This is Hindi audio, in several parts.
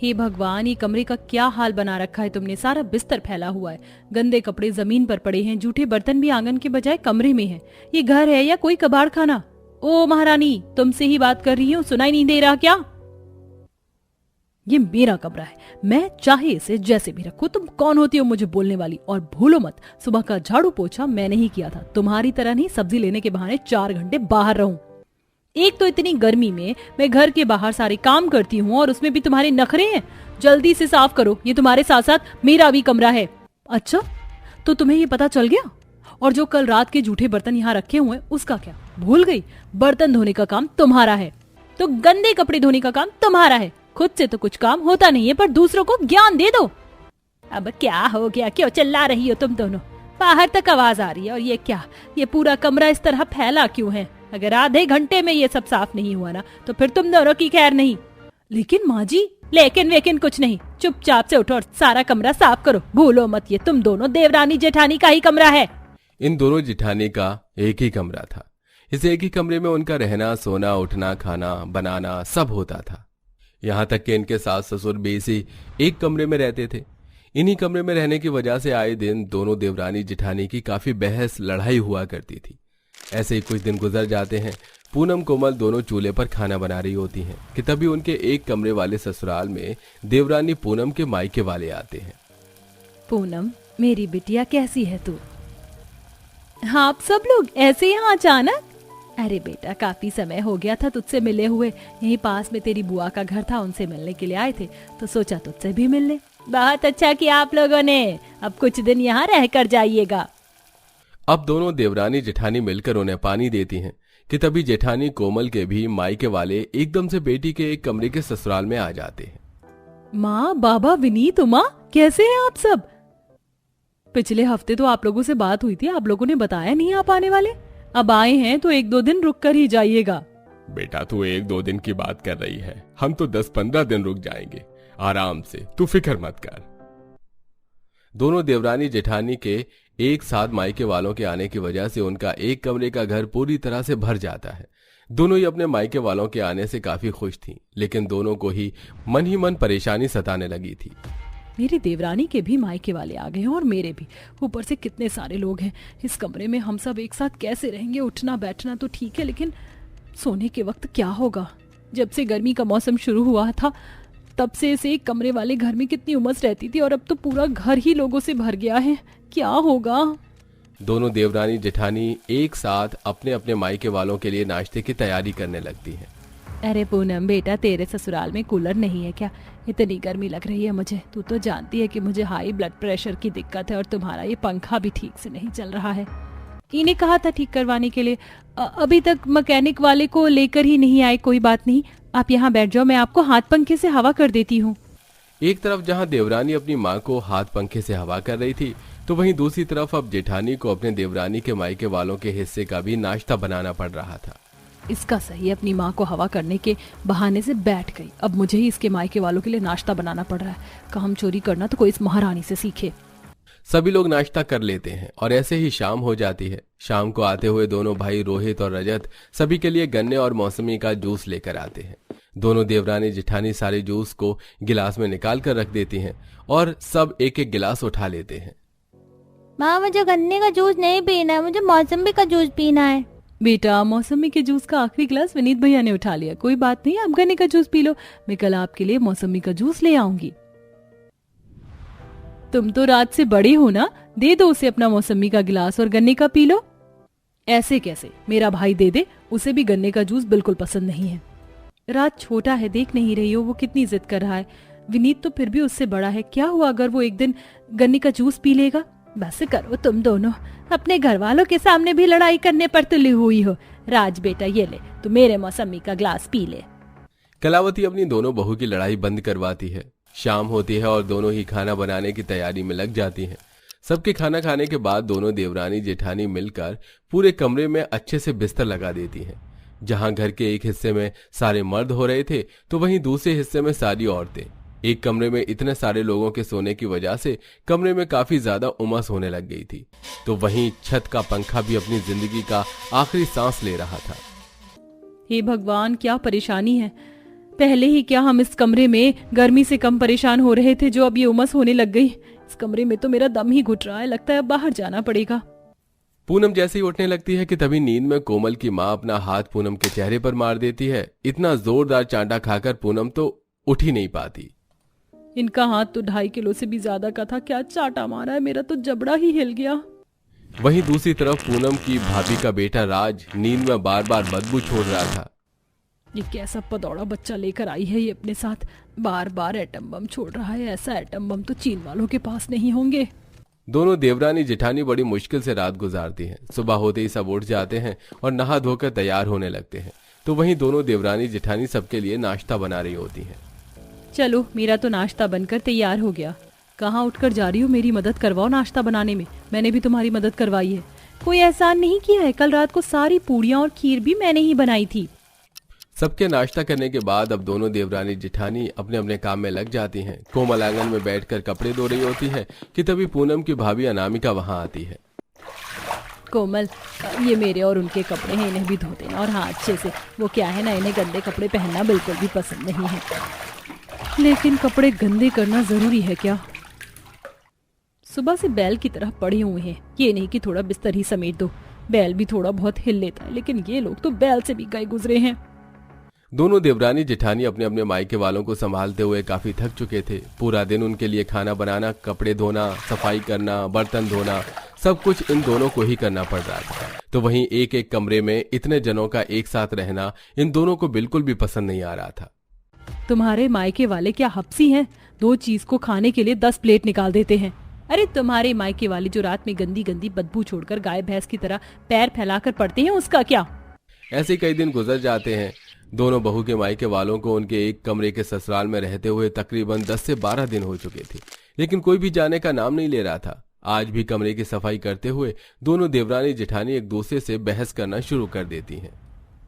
हे भगवान, ये कमरे का क्या हाल बना रखा है तुमने। सारा बिस्तर फैला हुआ है, गंदे कपड़े जमीन पर पड़े हैं, जूठे बर्तन भी आंगन के बजाय कमरे में हैं। ये घर है या कोई कबाड़ खाना? ओ महारानी, तुमसे ही बात कर रही हूँ, सुनाई नहीं दे रहा क्या? ये मेरा कमरा है, मैं चाहे इसे जैसे भी रखूं। तुम कौन होती हो मुझे बोलने वाली? और भूलो मत, सुबह का झाड़ू पोछा मैंने ही किया था। तुम्हारी तरह नहीं सब्जी लेने के बहाने 4 घंटे बाहर रहूं। एक तो इतनी गर्मी में मैं घर के बाहर सारे काम करती हूँ और उसमें भी तुम्हारे नखरे हैं। जल्दी से साफ करो, ये तुम्हारे साथ साथ मेरा भी कमरा है। अच्छा, तो तुम्हें ये पता चल गया? और जो कल रात के जूठे बर्तन यहाँ रखे हुए उसका क्या? भूल गई? बर्तन धोने का काम तुम्हारा है तो गंदे कपड़े धोने का काम तुम्हारा है। खुद से तो कुछ काम होता नहीं है, पर दूसरों को ज्ञान दे दो। अब क्या हो गया? क्यों चिल्ला रही हो तुम दोनों? बाहर तक आवाज आ रही है। और ये क्या, ये पूरा कमरा इस तरह फैला क्यों है? अगर आधे घंटे में ये सब साफ नहीं हुआ ना तो फिर तुम दोनों की खैर नहीं। लेकिन माँ जी, लेकिन कुछ नहीं, चुपचाप से उठो और सारा कमरा साफ करो। भूलो मत, ये तुम दोनों देवरानी जेठानी का ही कमरा है। इन दोनों जेठानी का एक ही कमरा था। इस एक ही कमरे में उनका रहना, सोना, उठना, खाना बनाना सब होता था। यहाँ तक कि इनके सास ससुर भी इसी एक कमरे में रहते थे। इन्हीं कमरे में रहने की वजह से आए दिन दोनों देवरानी जेठानी की काफी बहस लड़ाई हुआ करती थी। ऐसे ही कुछ दिन गुजर जाते हैं। पूनम कोमल दोनों चूल्हे पर खाना बना रही होती हैं कि तभी उनके एक कमरे वाले ससुराल में देवरानी पूनम के मायके वाले आते हैं। पूनम, मेरी बिटिया, कैसी है तू? हाँ, आप सब लोग ऐसे यहाँ अचानक? अरे बेटा, काफी समय हो गया था तुझसे मिले हुए। यहीं पास में तेरी बुआ का घर था, उनसे मिलने के लिए आए थे तो सोचा तुझसे भी मिल ले। बहुत अच्छा किया आप लोगों ने, अब कुछ दिन यहाँ रह कर जाइएगा। अब दोनों देवरानी जेठानी मिलकर उन्हें पानी देती हैं कि तभी जेठानी कोमल के भी मायके वाले एकदम से बेटी के एक कमरे के ससुराल में आ जाते हैं। माँ, बाबा, विनीत, उमा, कैसे हैं आप सब? पिछले हफ्ते तो आप लोगों से बात हुई थी, आप लोगों ने बताया नहीं आप आने वाले। अब आए हैं तो 1-2 दिन रुक कर ही जाइएगा। बेटा, तू 1-2 दिन की बात कर रही है, हम तो 10-15 दिन रुक जाएंगे आराम से, तू फिक्र मत कर। दोनों देवरानी जेठानी के एक साथ मायके वालों के आने की वजह से उनका एक कमरे का घर पूरी तरह से भर जाता है। दोनों ही अपने मायके वालों के आने से काफी खुश थीं, लेकिन दोनों को ही मन परेशानी सताने लगी थी। मेरी देवरानी के भी मायके वाले आ गए हैं और मेरे भी। ऊपर से कितने सारे लोग हैं इस कमरे में, हम सब एक साथ कैसे रहेंगे? उठना बैठना तो ठीक है, लेकिन सोने के वक्त क्या होगा? जब से गर्मी का मौसम शुरू हुआ था तब से इस एक कमरे वाले घर में कितनी उमस रहती थी और अब तो पूरा घर ही लोगों से भर गया है। क्या होगा? दोनों देवरानी जेठानी एक साथ अपने अपने मायके वालों के लिए नाश्ते की तैयारी करने लगती हैं। अरे पूनम बेटा, तेरे ससुराल में कूलर नहीं है क्या? इतनी गर्मी लग रही है मुझे। तू तो जानती है कि मुझे हाई ब्लड प्रेशर की दिक्कत है और तुम्हारा ये पंखा भी ठीक से नहीं चल रहा है। इन्हें कहा था ठीक करवाने के लिए, अभी तक मैकेनिक वाले को लेकर ही नहीं आए। कोई बात नहीं, आप यहाँ बैठ जाओ, मैं आपको हाथ पंखे से हवा कर देती हूँ। एक तरफ जहाँ देवरानी अपनी माँ को हाथ पंखे से हवा कर रही थी तो वहीं दूसरी तरफ अब जेठानी को अपने देवरानी के मायके वालों के हिस्से का भी नाश्ता बनाना पड़ रहा था। इसका सही, अपनी माँ को हवा करने के बहाने से बैठ गई। अब मुझे ही इसके मायके वालों के लिए नाश्ता बनाना पड़ रहा है। काम चोरी करना तो कोई इस महारानी से सीखे। सभी लोग नाश्ता कर लेते हैं और ऐसे ही शाम हो जाती है। शाम को आते हुए दोनों भाई रोहित और रजत सभी के लिए गन्ने और मौसमी का जूस लेकर आते हैं। दोनों देवरानी जेठानी सारे जूस को गिलास में निकाल कर रख देती हैं और सब एक एक गिलास उठा लेते हैं। माँ, मुझे गन्ने का जूस नहीं पीना है, मुझे मौसमी का जूस पीना है। बेटा, मौसमी के जूस का आखिरी गिलास विनीत भैया ने उठा लिया। कोई बात नहीं, आप गन्ने का जूस पी लो, मैं कल आपके लिए मौसमी का जूस ले आऊंगी। तुम तो रात से बड़े हो ना, दे दो उसे अपना मौसमी का गिलास और गन्ने का पी लो। ऐसे कैसे? मेरा भाई दे दे, उसे भी गन्ने का जूस बिल्कुल पसंद नहीं है। रात छोटा है, देख नहीं रही हो वो कितनी जिद कर रहा है। विनीत तो फिर भी उससे बड़ा है, क्या हुआ अगर वो एक दिन गन्ने का जूस पी लेगा? बस करो तुम दोनों, अपने घर वालों के सामने भी लड़ाई करने पर तुली हुई हो। राज बेटा, ये ले, तू मेरे मौसमी का ग्लास पी ले। कलावती अपनी दोनों बहू की लड़ाई बंद करवाती है। शाम होती है और दोनों ही खाना बनाने की तैयारी में लग जाती हैं। सबके खाना खाने के बाद दोनों देवरानी जेठानी मिलकर पूरे कमरे में अच्छे से बिस्तर लगा देती हैं। जहां घर के एक हिस्से में सारे मर्द हो रहे थे तो वहीं दूसरे हिस्से में सारी औरतें। एक कमरे में इतने सारे लोगों के सोने की वजह से कमरे में काफी ज्यादा उमस होने लग गई थी, तो वहीं छत का पंखा भी अपनी जिंदगी का आखिरी सांस ले रहा था। हे भगवान, क्या परेशानी है। पहले ही क्या हम इस कमरे में गर्मी से कम परेशान हो रहे थे, जो अब ये उमस होने लग गई। इस कमरे में तो मेरा दम ही घुट रहा है, लगता है अब बाहर जाना पड़ेगा। पूनम जैसे ही उठने लगती है कि तभी नींद में कोमल की माँ अपना हाथ पूनम के चेहरे पर मार देती है। इतना जोरदार चांटा खाकर पूनम तो उठ ही नहीं पाती। इनका हाथ तो 2.5 किलो से भी ज्यादा का था, क्या चाटा मारा है, मेरा तो जबड़ा ही हिल गया। वहीं दूसरी तरफ पूनम की भाभी का बेटा राज नींद में बार बार बदबू छोड़ रहा था। ये कैसा पदौड़ा बच्चा लेकर आई है ये अपने साथ, बार बार एटम बम छोड़ रहा है। ऐसा एटम बम तो चीन वालों के पास नहीं होंगे। दोनों देवरानी जेठानी बड़ी मुश्किल से रात गुजारती हैं। सुबह होते ही सब उठ जाते हैं और नहा धोकर तैयार होने लगते हैं। तो वहीं दोनों देवरानी जेठानी सबके लिए नाश्ता बना रही होती हैं। चलो, मेरा तो नाश्ता बनकर तैयार हो गया। कहाँ उठकर जा रही हो, मेरी मदद करवाओ नाश्ता बनाने में। मैंने भी तुम्हारी मदद करवाई है, कोई एहसान नहीं किया है। कल रात को सारी पूड़ियाँ और खीर भी मैंने ही बनाई थी। सबके नाश्ता करने के बाद अब दोनों देवरानी जेठानी अपने अपने काम में लग जाती हैं। कोमल आंगन में बैठकर कपड़े धो रही होती है कि तभी पूनम की भाभी अनामिका वहां आती है। कोमल, ये मेरे और उनके कपड़े हैं, इन्हें भी धो देना। और हाँ, अच्छे से। वो क्या है ना, इन्हें गंदे कपड़े पहनना बिल्कुल भी पसंद नहीं है। लेकिन कपड़े गंदे करना जरूरी है क्या? सुबह से बैल की तरह पड़े हुए हैं। ये नहीं कि थोड़ा बिस्तर ही समेट दो। बैल भी थोड़ा बहुत हिल लेता है, लेकिन ये लोग तो बैल से भी गए गुजरे हैं। दोनों देवरानी जेठानी अपने अपने मायके वालों को संभालते हुए काफी थक चुके थे। पूरा दिन उनके लिए खाना बनाना, कपड़े धोना, सफाई करना, बर्तन धोना, सब कुछ इन दोनों को ही करना पड़ रहा था। तो वहीं एक एक कमरे में इतने जनों का एक साथ रहना इन दोनों को बिल्कुल भी पसंद नहीं आ रहा था। तुम्हारे मायके वाले क्या हपसी हैं? 2 चीज को खाने के लिए 10 प्लेट निकाल देते हैं। अरे तुम्हारे मायके वाले जो रात में गंदी गंदी बदबू छोड़कर गाय भैंस की तरह पैर फैलाकर पड़ते हैं, उसका क्या? ऐसे कई दिन गुजर जाते हैं। दोनों बहू के मायके वालों को उनके एक कमरे के ससुराल में रहते हुए तकरीबन 10 से 12 दिन हो चुके थे, लेकिन कोई भी जाने का नाम नहीं ले रहा था। आज भी कमरे की सफाई करते हुए दोनों देवरानी जेठानी एक दूसरे से बहस करना शुरू कर देती हैं।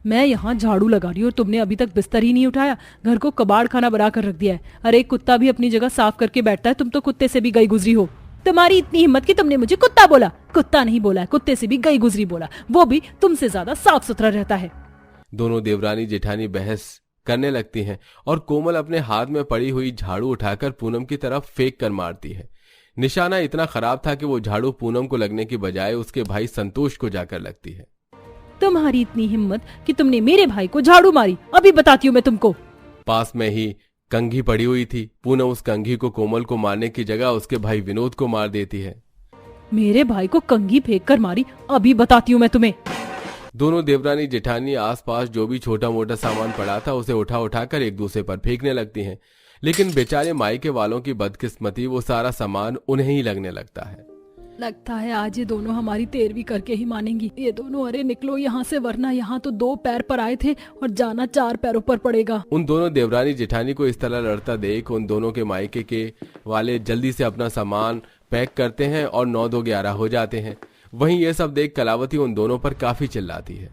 मैं यहाँ झाड़ू लगा रही हूँ और तुमने अभी तक बिस्तर ही नहीं उठाया। घर को कबाड़ खाना बना कर रख दिया है। अरे कुत्ता भी अपनी जगह साफ करके बैठता है, तुम तो कुत्ते से भी गई गुजरी हो। तुम्हारी इतनी हिम्मत कि तुमने मुझे कुत्ता बोला। कुत्ता नहीं बोला है, कुत्ते से भी गई गुजरी बोला, वो भी तुमसे ज्यादा साफ सुथरा रहता है। दोनों देवरानी जेठानी बहस करने लगती हैं और कोमल अपने हाथ में पड़ी हुई झाड़ू उठाकर पूनम की तरफ फेंक कर मारती है। निशाना इतना खराब था कि वो झाड़ू पूनम को लगने की बजाय उसके भाई संतोष को जाकर लगती है। तुम्हारी इतनी हिम्मत कि तुमने मेरे भाई को झाड़ू मारी, अभी बताती हूँ मैं तुमको। पास में ही कंघी पड़ी हुई थी। पूनम उस कंघी को कोमल को मारने की जगह उसके भाई विनोद को मार देती है। मेरे भाई को कंघी फेंक कर मारी, अभी बताती हूँ मैं तुम्हें। दोनों देवरानी जेठानी आसपास जो भी छोटा मोटा सामान पड़ा था उसे उठा उठाकर एक दूसरे पर फेंकने लगती हैं, लेकिन बेचारे मायके वालों की बदकिस्मती, वो सारा सामान उन्हें ही लगने लगता है। लगता है आज ये दोनों हमारी तेरवी करके ही मानेंगी। ये दोनों, अरे निकलो यहाँ से, वरना यहाँ तो 2 पैर पर आए थे और जाना 4 पैरों पर पड़ेगा। उन दोनों देवरानी जेठानी को इस तरह लड़ता देख उन दोनों के मायके के वाले जल्दी से अपना सामान पैक करते हैं और 9-2-11 हो जाते हैं। वहीं ये सब देख कलावती उन दोनों पर काफी चिल्लाती है।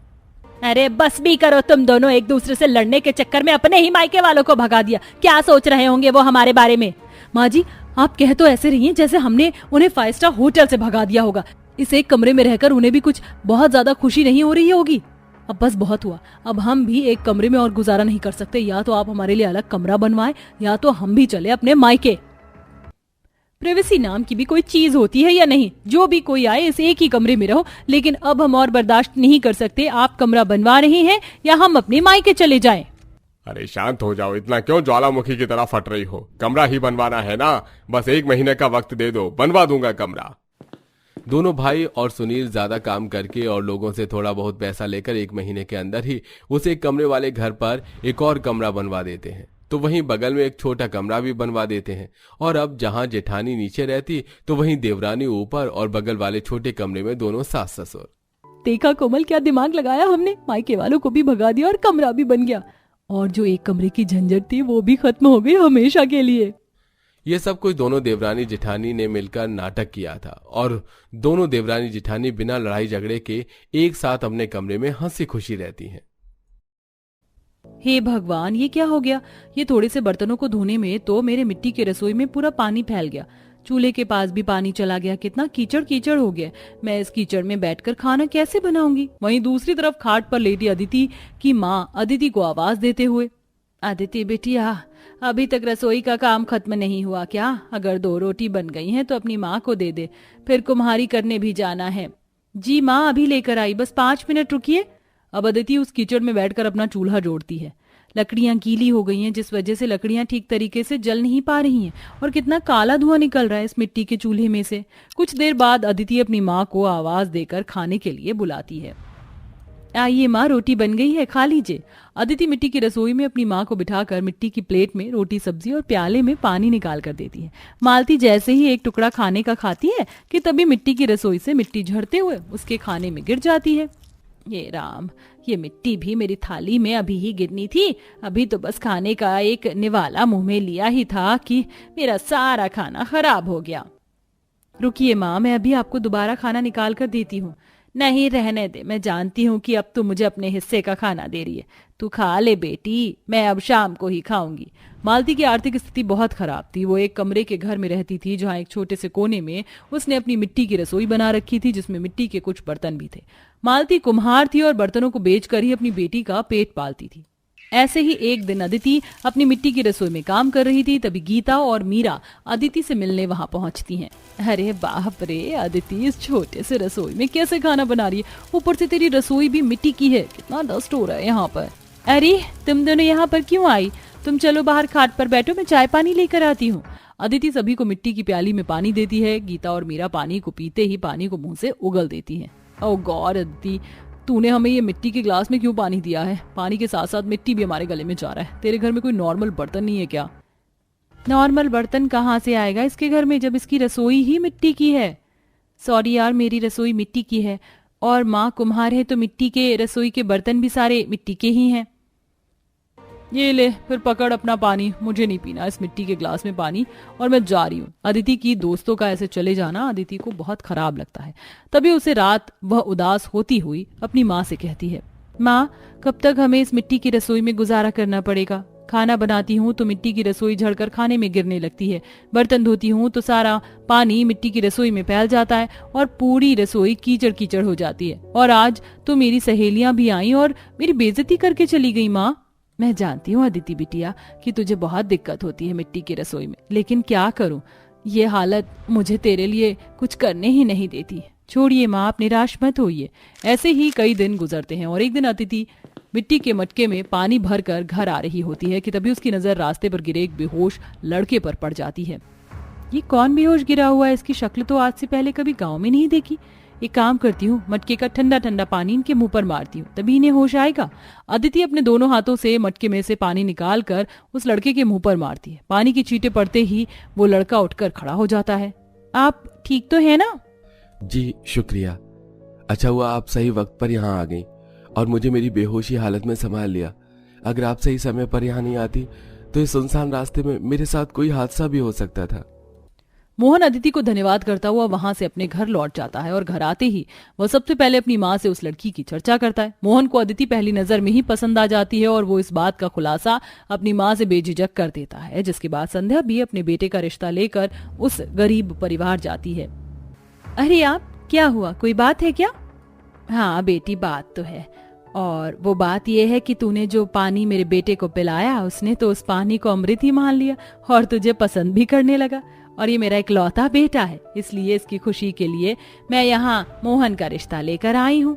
अरे बस भी करो, तुम दोनों एक दूसरे से लड़ने के चक्कर में अपने ही मायके वालों को भगा दिया। क्या सोच रहे होंगे वो हमारे बारे में? माँ जी, आप कह तो ऐसे रही हैं जैसे हमने उन्हें 5 स्टार होटल से भगा दिया होगा। इस एक कमरे में रहकर उन्हें भी कुछ बहुत ज्यादा खुशी नहीं हो रही होगी। अब बस बहुत हुआ, अब हम भी एक कमरे में और गुजारा नहीं कर सकते। या तो आप हमारे लिए अलग कमरा बनवाएं, या तो हम भी चले अपने मायके। प्राइवेसी नाम की भी कोई चीज होती है या नहीं? जो भी कोई आए इस एक ही कमरे में रहो, लेकिन अब हम और बर्दाश्त नहीं कर सकते। आप कमरा बनवा रहे हैं या हम अपने मायके चले जाएं? अरे शांत हो जाओ, इतना क्यों ज्वालामुखी की तरह फट रही हो? कमरा ही बनवाना है ना, बस 1 महीने का वक्त दे दो, बनवा दूंगा कमरा। दोनों भाई और सुनील ज्यादा काम करके और लोगों से थोड़ा बहुत पैसा लेकर 1 महीने के अंदर ही उस एक कमरे वाले घर पर एक और कमरा बनवा देते हैं। तो वहीं बगल में एक छोटा कमरा भी बनवा देते हैं। और अब जहां जेठानी नीचे रहती तो वहीं देवरानी ऊपर, और बगल वाले छोटे कमरे में दोनों सास ससुर। देखा कोमल, क्या दिमाग लगाया हमने। मायके वालों को भी भगा दिया और कमरा भी बन गया, और जो एक कमरे की झंझट थी वो भी खत्म हो गई हमेशा के लिए। ये सब कुछ दोनों देवरानी जेठानी ने मिलकर नाटक किया था, और दोनों देवरानी जेठानी बिना लड़ाई झगड़े के एक साथ अपने कमरे में हंसी खुशी रहती हैं। हे भगवान, ये क्या हो गया? ये थोड़े से बर्तनों को धोने में तो मेरे मिट्टी की रसोई में पूरा पानी फैल गया। चूल्हे के पास भी पानी चला गया। कितना कीचड़ कीचड़ हो गया। मैं इस कीचड़ में बैठकर खाना कैसे बनाऊंगी? वहीं दूसरी तरफ खाट पर लेटी अदिति की माँ अदिति को आवाज देते हुए, अदिति बिटिया, अभी तक रसोई का काम खत्म नहीं हुआ क्या? अगर 2 रोटी बन गई हैं तो अपनी माँ को दे दे, फिर कुम्हारी करने भी जाना है। जी माँ, अभी लेकर आई, बस 5 मिनट रुकिए। अब अदिति उस कीचड़ में बैठकर अपना चूल्हा जोड़ती है। लकड़ियां गीली हो गई हैं, जिस वजह से लकड़ियां ठीक तरीके से जल नहीं पा रही हैं और कितना काला धुआं निकल रहा है इस मिट्टी के चूल्हे में से। कुछ देर बाद अदिति अपनी माँ को आवाज देकर खाने के लिए बुलाती है। आइए माँ, रोटी बन गई है, खा लीजिए। अदिति मिट्टी की रसोई में अपनी माँ को बिठाकर मिट्टी की प्लेट में रोटी, सब्जी और प्याले में पानी निकाल कर देती है। मालती जैसे ही एक टुकड़ा खाने का खाती है कि तभी मिट्टी की रसोई से मिट्टी झड़ते हुए उसके खाने में गिर जाती है। ये राम, ये मिट्टी भी मेरी थाली में अभी ही गिरनी थी। अभी तो बस खाने का एक निवाला मुंह में लिया ही था कि मेरा सारा खाना खराब हो गया। रुकिए माँ, मैं अभी आपको दोबारा खाना निकाल कर देती हूँ। नहीं, रहने दे, मैं जानती हूँ कि अब तू मुझे अपने हिस्से का खाना दे रही है। तू खा ले बेटी, मैं अब शाम को ही खाऊंगी। मालती की आर्थिक स्थिति बहुत खराब थी। वो एक कमरे के घर में रहती थी जहाँ एक छोटे से कोने में उसने अपनी मिट्टी की रसोई बना रखी थी, जिसमें मिट्टी के कुछ बर्तन भी थे। मालती कुम्हार थी और बर्तनों को बेचकर ही अपनी बेटी का पेट पालती थी। ऐसे ही एक दिन अदिति अपनी मिट्टी की रसोई में काम कर रही थी, तभी गीता और मीरा अदिति से मिलने वहां पहुंचती हैं। अरे बाप रे, अदिति इस छोटे से रसोई में कैसे खाना बना रही है? ऊपर से तेरी रसोई भी मिट्टी की है, कितना डस्ट हो रहा है यहाँ पर। अरे तुम दोनों यहाँ पर क्यों आई? तुम चलो बाहर खाट पर बैठो, मैं चाय पानी लेकर आती हूँ। अदिति सभी को मिट्टी की प्याली में पानी देती है। गीता और मीरा पानी को पीते ही पानी को मुंह से उगल देती है। ओह गॉड अदिति, तूने हमें ये मिट्टी के ग्लास में क्यों पानी दिया है? पानी के साथ साथ मिट्टी भी हमारे गले में जा रहा है। तेरे घर में कोई नॉर्मल बर्तन नहीं है क्या? नॉर्मल बर्तन कहाँ से आएगा इसके घर में, जब इसकी रसोई ही मिट्टी की है। सॉरी यार, मेरी रसोई मिट्टी की है और माँ कुम्हार है, तो मिट्टी के रसोई के बर्तन भी सारे मिट्टी के ही हैं। ये ले, फिर पकड़ अपना पानी, मुझे नहीं पीना इस मिट्टी के ग्लास में पानी, और मैं जा रही हूँ। अदिति की दोस्तों का ऐसे चले जाना अदिति को बहुत खराब लगता है। तभी उसे रात वह उदास होती हुई अपनी माँ से कहती है, माँ कब तक हमें इस मिट्टी की रसोई में गुजारा करना पड़ेगा? खाना बनाती हूँ तो मिट्टी की रसोई झड़कर खाने में गिरने लगती है, बर्तन धोती हूँ तो सारा पानी मिट्टी की रसोई में फैल जाता है और पूरी रसोई कीचड़ कीचड़ हो जाती है। और आज तो मेरी सहेलियां भी आई और मेरी बेइज्जती करके चली गई। माँ मैं जानती हूँ अदिति बिटिया कि तुझे बहुत दिक्कत होती है मिट्टी की रसोई में, लेकिन क्या करूँ, ये हालत मुझे तेरे लिए कुछ करने ही नहीं देती। छोड़िए माँ, आप निराश मत होइए। ऐसे ही कई दिन गुजरते हैं और एक दिन अदिति मिट्टी के मटके में पानी भरकर घर आ रही होती है कि तभी उसकी नजर रास्ते पर गिरे एक बेहोश लड़के पर पड़ जाती है। ये कौन बेहोश गिरा हुआ है? इसकी शक्ल तो आज से पहले कभी गांव में नहीं देखी। एक काम करती हूँ, मटके का ठंडा ठंडा पानी इनके मुंह पर मारती हूँ, तभी इन्हें होश आएगा। अदिति अपने दोनों हाथों से मटके में से पानी निकाल कर उस लड़के के मुंह पर मारती है। पानी की छींटे पड़ते ही वो लड़का उठकर खड़ा हो जाता है। आप ठीक तो है ना? जी शुक्रिया, अच्छा हुआ आप सही वक्त पर यहाँ आ गई और मुझे मेरी बेहोशी हालत में संभाल लिया। अगर आप सही समय पर यहाँ नहीं आती तो इस सुनसान रास्ते में मेरे साथ कोई हादसा भी हो सकता था। मोहन अदिति को धन्यवाद करता हुआ वहां से अपने घर लौट जाता है और घर आते ही वह सबसे पहले अपनी माँ से उस लड़की की चर्चा करता है। मोहन को अदिति पहली नजर में ही पसंद आ जाती है और वो इस बात का खुलासा अपनी माँ से बेझिझक कर देता है, जिसके बाद संध्या भी अपने बेटे का रिश्ता लेकर उस गरीब परिवार जाती है। अरे आप, क्या हुआ, कोई बात है क्या? हाँ बेटी, बात तो है, और वो बात यह है कि तूने जो पानी मेरे बेटे को पिलाया उसने तो उस पानी को अमृत ही मान लिया और तुझे पसंद भी करने लगा। और ये मेरा इकलौता बेटा है, इसलिए इसकी खुशी के लिए मैं यहाँ मोहन का रिश्ता लेकर आई हूँ।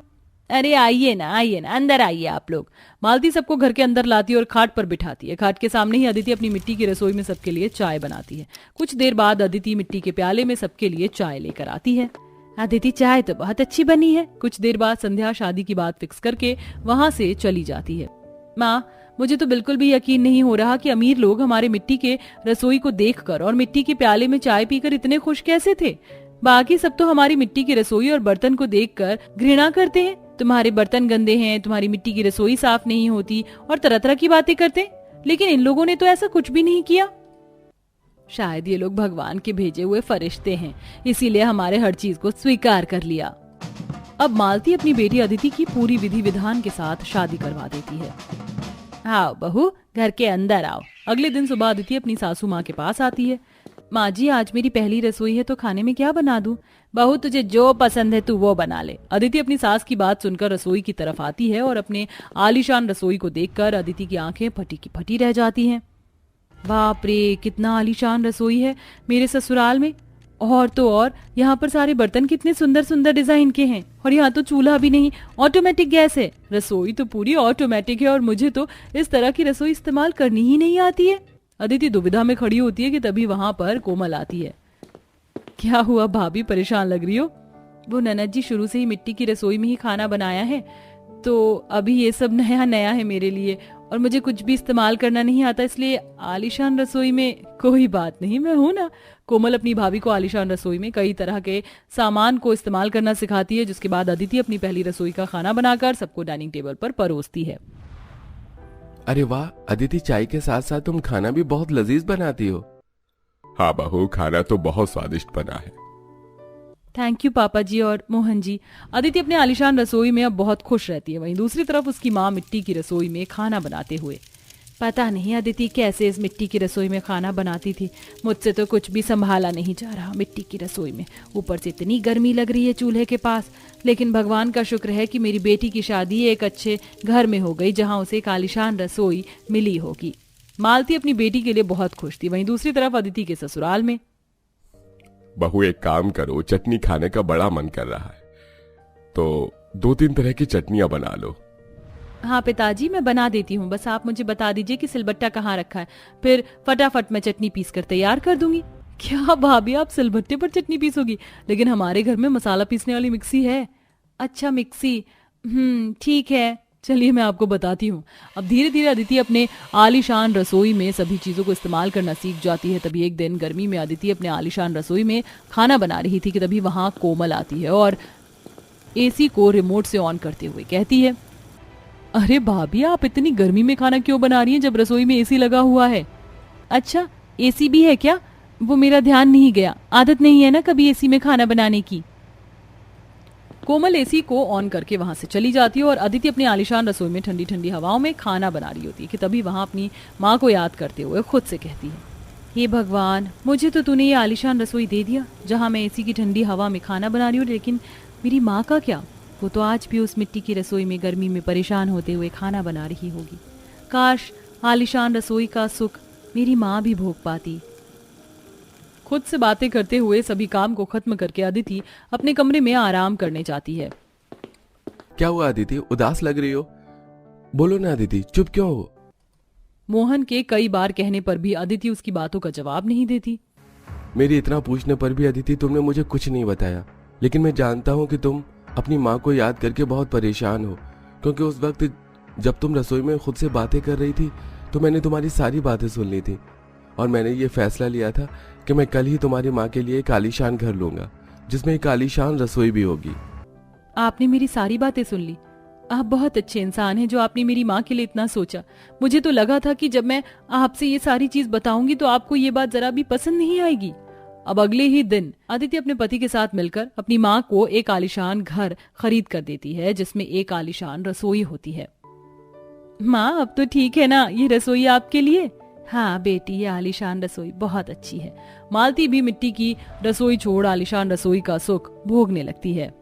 अरे आइए ना अंदर आइए आप लोग। मालती सबको घर के अंदर लाती है और खाट पर बिठाती है। खाट के सामने ही अदिति अपनी मिट्टी की रसोई में सबके लिए चाय बनाती है। कुछ देर बाद अदिति मिट्टी के प्याले में सबके लिए चाय लेकर आती है। अदिति, चाय तो बहुत अच्छी बनी है। कुछ देर बाद संध्या शादी की बात फिक्स करके वहां से चली जाती है। माँ, मुझे तो बिल्कुल भी यकीन नहीं हो रहा कि अमीर लोग हमारे मिट्टी के रसोई को देखकर और मिट्टी के प्याले में चाय पीकर इतने खुश कैसे थे। बाकी सब तो हमारी मिट्टी की रसोई और बर्तन को देखकर घृणा करते हैं। तुम्हारे बर्तन गंदे हैं, तुम्हारी मिट्टी की रसोई साफ नहीं होती और तरह तरह की बातें करते, लेकिन इन लोगों ने तो ऐसा कुछ भी नहीं किया। शायद ये लोग भगवान के भेजे हुए फरिश्ते हैं, इसीलिए हमारे हर चीज को स्वीकार कर लिया। अब मालती अपनी बेटी अदिति की पूरी विधि विधान के साथ शादी करवा देती है। आओ बहू, घर के अंदर आओ। अगले दिन सुबह अदिति अपनी सासू माँ के पास आती है। माँ जी, आज मेरी पहली रसोई है तो खाने में क्या बना दूं? बहू, तुझे जो पसंद है तू वो बना ले। अदिति अपनी सास की बात सुनकर रसोई की तरफ आती है और अपने आलीशान रसोई को देखकर अदिति की आंखें फटी की फटी रह जाती हैं। बाप रे, कितना आलीशान रसोई है मेरे ससुराल में। और तो और यहाँ पर सारे बर्तन कितने सुंदर सुंदर डिजाइन के हैं, और यहाँ तो चूल्हा भी नहीं, ऑटोमेटिक गैस है। रसोई तो पूरी ऑटोमेटिक है और मुझे तो इस तरह की रसोई इस्तेमाल करनी ही नहीं आती है। अदिति दुविधा में खड़ी होती है कि तभी वहां पर कोमल आती है। क्या हुआ भाभी, परेशान लग रही हो? वो ननद जी शुरू से ही मिट्टी की रसोई में ही खाना बनाया है, तो अभी ये सब नया नया है मेरे लिए और मुझे कुछ भी इस्तेमाल करना नहीं आता, इसलिए आलीशान रसोई में। कोई बात नहीं, मैं हूं ना। कोमल अपनी भाभी को आलीशान रसोई में कई तरह के सामान को इस्तेमाल करना सिखाती है, जिसके बाद अदिति अपनी पहली रसोई का खाना बनाकर सबको डाइनिंग टेबल पर परोसती है। अरे वाह अदिति, चाय के साथ साथ तुम खाना भी बहुत लजीज बनाती हो। हाँ बहू, खाना तो बहुत स्वादिष्ट बना है। थैंक यू पापा जी और मोहन जी। अदिति अपने आलीशान रसोई में अब बहुत खुश रहती है। वहीं दूसरी तरफ उसकी माँ मिट्टी की रसोई में खाना बनाते हुए। पता नहीं अदिति कैसे इस मिट्टी की रसोई में खाना बनाती थी, मुझसे तो कुछ भी संभाला नहीं जा रहा मिट्टी की रसोई में। ऊपर से इतनी गर्मी लग रही है चूल्हे के पास। लेकिन भगवान का शुक्र है कि मेरी बेटी की शादी एक अच्छे घर में हो गई, जहाँ उसे एक आलीशान रसोई मिली होगी। मालती अपनी बेटी के लिए बहुत खुश थी। वहीं दूसरी तरफ अदिति के ससुराल में। बहू एक काम करो, चटनी खाने का बड़ा मन कर रहा है, तो 2-3 तरह की चटनियां बना लो। हाँ पिताजी, मैं बना देती हूँ, बस आप मुझे बता दीजिए कि सिलबट्टा कहाँ रखा है, फिर फटाफट मैं चटनी पीस कर तैयार कर दूंगी। क्या भाभी, आप सिलबट्टे पर चटनी पीसोगी? लेकिन हमारे घर में मसाला पीसने वाली मिक्सी है। अच्छा मिक्सी, ठीक है, चलिए मैं आपको बताती हूँ। अब धीरे धीरे अदिति अपने आलीशान रसोई में सभी चीजों को इस्तेमाल करना सीख जाती है। तभी एक दिन गर्मी में अदिति अपने आलीशान रसोई में खाना बना रही थी कि तभी वहां कोमल आती है और एसी को रिमोट से ऑन करते हुए कहती है, अरे भाभी, आप इतनी गर्मी में खाना क्यों बना रही हैं जब रसोई में एसी लगा हुआ है? अच्छा, एसी भी है क्या? वो मेरा ध्यान नहीं गया, आदत नहीं है ना कभी एसी में खाना बनाने की। कोमल एसी को ऑन करके वहां से चली जाती है और अदिति अपनी आलीशान रसोई में ठंडी ठंडी हवाओं में खाना बना रही होती है कि तभी वहां अपनी माँ को याद करते हुए खुद से कहती है, हे भगवान, मुझे तो तूने ये आलीशान रसोई दे दिया जहां मैं एसी की ठंडी हवा में खाना बना रही हूँ, लेकिन मेरी माँ का क्या? वो तो आज भी उस मिट्टी की रसोई में गर्मी में परेशान होते हुए खाना बना रही होगी। काश आलीशान रसोई का सुख मेरी माँ भी भोग पाती। खुद से बातें करते हुए सभी काम को खत्म करके अदिति अपने कमरे में आराम करने जाती है। क्या हुआ अदिति, उदास लग रही हो? बोलो ना अदिति, चुप क्यों हो? मोहन के कई बार कहने पर भी अदिति उसकी बातों का जवाब नहीं देती। मेरी इतना पूछने पर भी अदिति तुमने मुझे कुछ नहीं बताया, लेकिन मैं जानता हूँ कि तुम अपनी माँ को याद करके बहुत परेशान हो, क्योंकि उस वक्त जब तुम रसोई में खुद से बातें कर रही थी तो मैंने तुम्हारी सारी बातें सुन ली थी और मैंने ये फैसला लिया था कि मैं कल ही तुम्हारी माँ के लिए एक आलीशान घर लूंगा जिसमें एक आलीशान रसोई भी होगी। आपने मेरी सारी बातें सुन ली। आप बहुत अच्छे इंसान हैं जो आपने मेरी माँ के लिए इतना सोचा। मुझे तो लगा था कि जब मैं आपसे ये सारी चीज बताऊंगी तो आपको ये बात जरा भी पसंद नहीं आएगी। अब अगले ही दिन अदिति अपने पति के साथ मिलकर अपनी माँ को एक आलीशान घर खरीद कर देती है जिसमें एक आलीशान रसोई होती है। माँ, अब तो ठीक है ना ये रसोई आपके लिए? हाँ बेटी, ये आलीशान रसोई बहुत अच्छी है। मालती भी मिट्टी की रसोई छोड़ आलीशान रसोई का सुख भोगने लगती है।